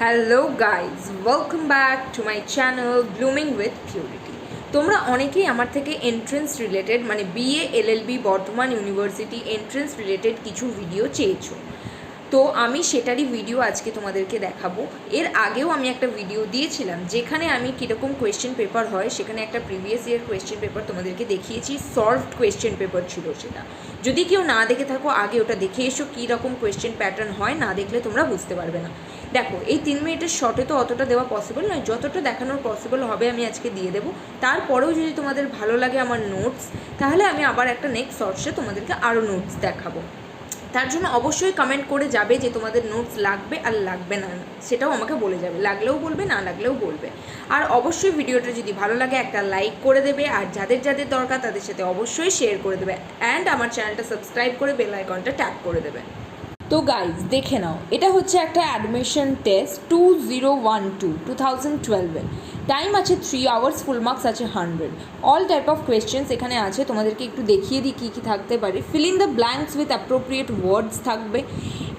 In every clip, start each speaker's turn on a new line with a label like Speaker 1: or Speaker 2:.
Speaker 1: Hello guys, welcome back to my channel blooming with purity. তোমরা অনেকেই আমার থেকে এন্ট্রেন্স রিলেটেড মানে BA LLB Bardhaman university entrance related কিছু ভিডিও চেয়েছো, তো আমি সেটারই ভিডিও আজকে তোমাদেরকে দেখাবো। এর আগেও আমি একটা ভিডিও দিয়েছিলাম যেখানে আমি কীরকম কোয়েশ্চেন পেপার হয় সেখানে একটা প্রিভিয়াস ইয়ার কোয়েশ্চেন পেপার তোমাদেরকে দেখিয়েছি। সলভড কোয়েশ্চেন পেপার ছিল সেটা। যদি কেউ না দেখে থাকো আগে ওটা দেখে এসো কীরকম কোয়েশ্চেন প্যাটার্ন হয়, না দেখলে তোমরা বুঝতে পারবে না। দেখো, এই 3 মিনিটের শর্টে তো অতটা দেওয়া পসিবল নয়, যতটা দেখানোর পসিবল হবে আমি আজকে দিয়ে দেবো। তারপরেও যদি তোমাদের ভালো লাগে আমার নোটস, তাহলে আমি আবার একটা নেক্সট শর্টসে তোমাদেরকে আরও নোটস দেখাবো। তার জন্য অবশ্যই কমেন্ট করে যাবে যে তোমাদের নোটস লাগবে আর লাগবে না, সেটাও আমাকে বলে যাবে। লাগলেও বলবে, না লাগলেও বলবে। আর অবশ্যই ভিডিওটা যদি ভালো লাগে একটা লাইক করে দেবে, আর যাদের যাদের দরকার তাদের সাথে অবশ্যই শেয়ার করে দেবে, অ্যান্ড আমার চ্যানেলটা সাবস্ক্রাইব করে বেল আইকনটা ট্যাপ করে দেবে। তো গাইজ দেখে নাও, এটা হচ্ছে একটা অ্যাডমিশন টেস্ট 2012 টাইম আছে 3 আওয়ার্স, ফুল মার্কস আছে 100। অল টাইপ অফ কোয়েশ্চেন্স এখানে আছে, তোমাদেরকে একটু দেখিয়ে দিই কী কী থাকতে পারে। Fill in the blanks with appropriate words থাকবে।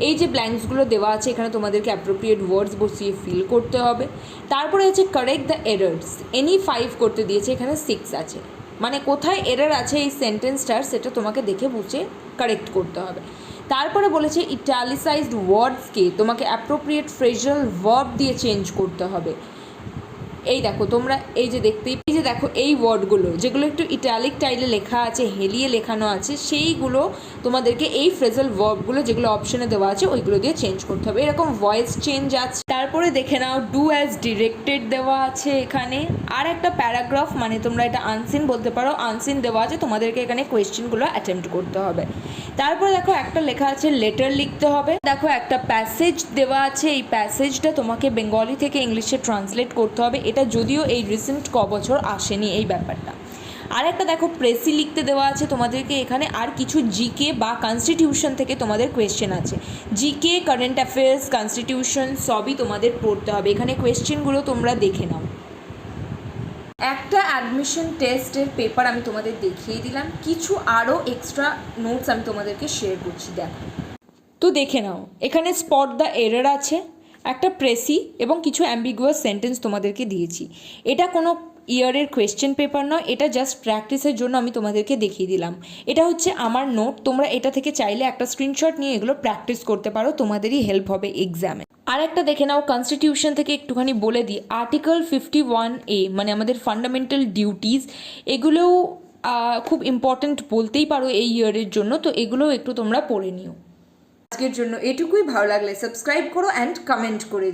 Speaker 1: এই যে ব্ল্যাঙ্কসগুলো দেওয়া আছে এখানে তোমাদেরকে অ্যাপ্রোপ্রিয়েট ওয়ার্ডস বসিয়ে ফিল করতে হবে। তারপরে আছে কারেক্ট দ্য এরার্স, এনি 5 করতে দিয়েছে, এখানে 6 আছে, মানে কোথায় এরার আছে এই সেন্টেন্সটার সেটা তোমাকে দেখে বুঝে কারেক্ট করতে হবে। তারপরে বলেছে ইটালিসাইজড ওয়ার্ডসকে তোমাকে অ্যাপ্রোপ্রিয়েট ফ্রেজাল ভার্ব দিয়ে চেঞ্জ করতে হবে। এই দেখো তোমরা এই যে দেখো এই ওয়ার্ডগুলো যেগুলো একটু ইটালিক টাইলে লেখা আছে, হেলিয়ে লেখানো আছে, সেইগুলো তোমাদেরকে এই ফ্রেজাল ভার্বগুলো যেগুলো অপশনে দেওয়া আছে ওইগুলো দিয়ে চেঞ্জ করতে হবে। এরকম ভয়েস চেঞ্জ আছে। তারপরে দেখে নাও ডু অ্যাজ ডিরেক্টেড দেওয়া আছে এখানে। আর একটা প্যারাগ্রাফ, মানে তোমরা এটা আনসিন বলতে পারো, আনসিন দেওয়া আছে, তোমাদেরকে এখানে কোয়েশ্চেনগুলো অ্যাটেম্প্ট করতে হবে। তারপরে দেখো একটা লেখা আছে লেটার লিখতে হবে। দেখো একটা প্যাসেজ দেওয়া আছে, এই প্যাসেজটা তোমাকে বেঙ্গলি থেকে ইংলিশে ট্রান্সলেট করতে হবে। এটা যদিও এই রিসেন্ট বছর আসেনি এই ব্যাপারটা। আর একটা দেখো প্রেসি লিখতে দেওয়া আছে তোমাদেরকে এখানে। আর কিছু জিকে বা কনস্টিটিউশন থেকে তোমাদের কোয়েশ্চেন আছে। জিকে, কারেন্ট অ্যাফেয়ার্স, কনস্টিটিউশন সবই তোমাদের পড়তে হবে। এখানে কোয়েশ্চেনগুলো তোমরা দেখে নাও। একটা অ্যাডমিশন টেস্টের পেপার আমি তোমাদের দেখিয়ে দিলাম, কিছু আরও এক্সট্রা নোটস আমি তোমাদেরকে শেয়ার করছি, দেখো। তো দেখে নাও, এখানে স্পট দ্য এরর আছে, একটা প্রেসি এবং কিছু অ্যাম্বিগুয়াস সেন্টেন্স তোমাদেরকে দিয়েছি। এটা কোনো ইয়ারের কোয়েশ্চেন পেপার নয়, এটা জাস্ট প্র্যাকটিসের জন্য আমি তোমাদেরকে দেখিয়ে দিলাম। এটা হচ্ছে আমার নোট, তোমরা এটা থেকে চাইলে একটা স্ক্রিনশট নিয়ে এগুলো প্র্যাকটিস করতে পারো, তোমাদেরই হেল্প হবে এক্সামে। আর একটা দেখে নাও, কনস্টিটিউশন থেকে একটুখানি বলে দিই, আর্টিকেল 51A মানে আমাদের ফান্ডামেন্টাল ডিউটিস, এগুলোও খুব ইম্পর্ট্যান্ট বলতেই পারো এই ইয়ারের জন্য, তো এগুলোও একটু তোমরা পড়ে নিও। আজকের জন্য এটুকুই। ভালো লাগলে সাবস্ক্রাইব করো অ্যান্ড কমেন্ট করে